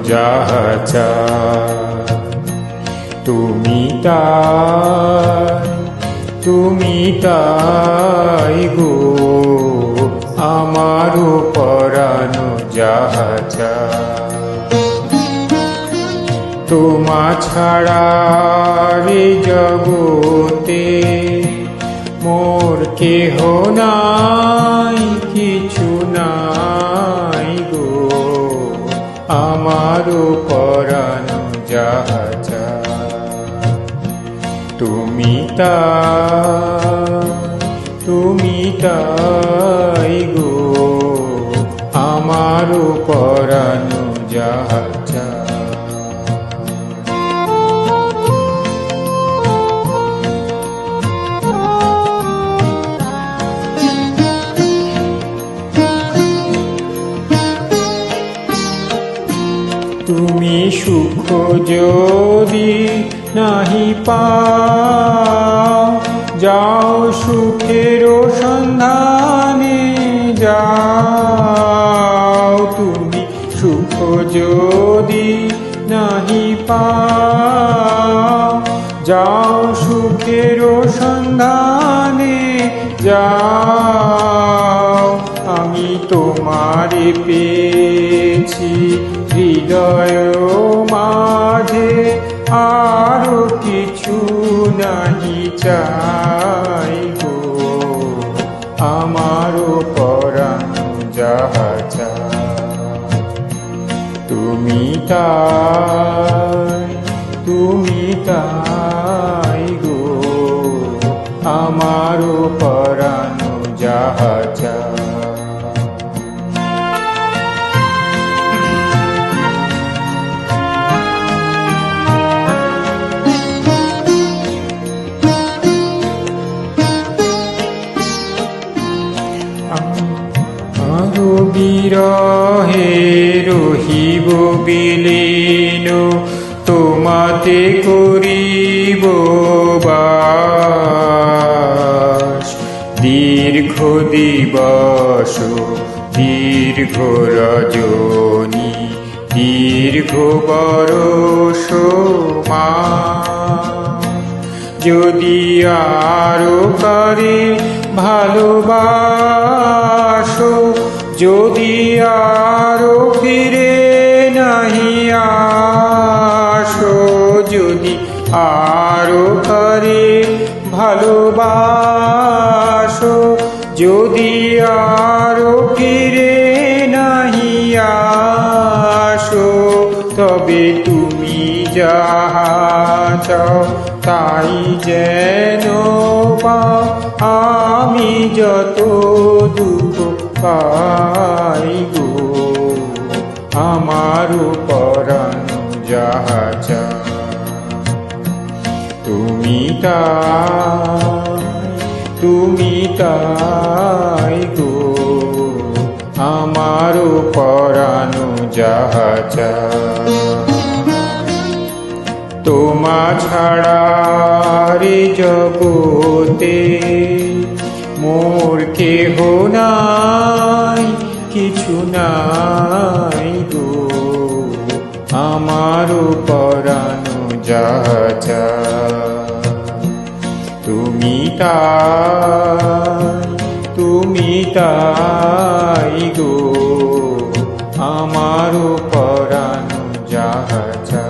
যাহা চাই। তুমি তাই গো আমারও পরানো যাহা চাই। তোমা ছাড়া রে জগতে মোর কেহ নাই, কিছু নাই গো আমারও পরানো যাহা চাই। তুমি তাই গো আমারও পরানো যাহা চাই। তুমি সুখ যদি নাহি পাও, যাও সুখের সন্ধানে যাও। তুমি সুখ যদি নাহি পাও, যাও সুখের সন্ধানে যাও। আমি তোমারে পেয়েছি হৃদয় মাঝে, আরো কিছু নাহি চাই গো আমারও পরানো যাহা চাই। তুমি তাই গো আমারও পরানো যাহা চাই। আরো বিরহে রহিব বিলীন, তোমাতে করিব বাস। দীর্ঘ দিবস দীর্ঘ রজনী, দীর্ঘ বরষ মাস। যদি আরো কারে ভালোবাসো, যদি আরো ফিরে নাহি আসো, যদি আরো কারে ভালোবাসো, যদি আরো ফিরে নাহি আসো, তবে তুমি যাহা চাও তাই যেন পাও। আমি যত দুঃখ পাই গো আমারও পরানো যাহা চাই। তুমি তাই গো আমারও পরানো যাহা চাই। তোমা ছাড়া রে জগতে মোর কেহ নাই, কিছু নাই গো আমারও পরানো যাহা চাই। তুমি তাই গো আমারও পরানো যাহা চাই।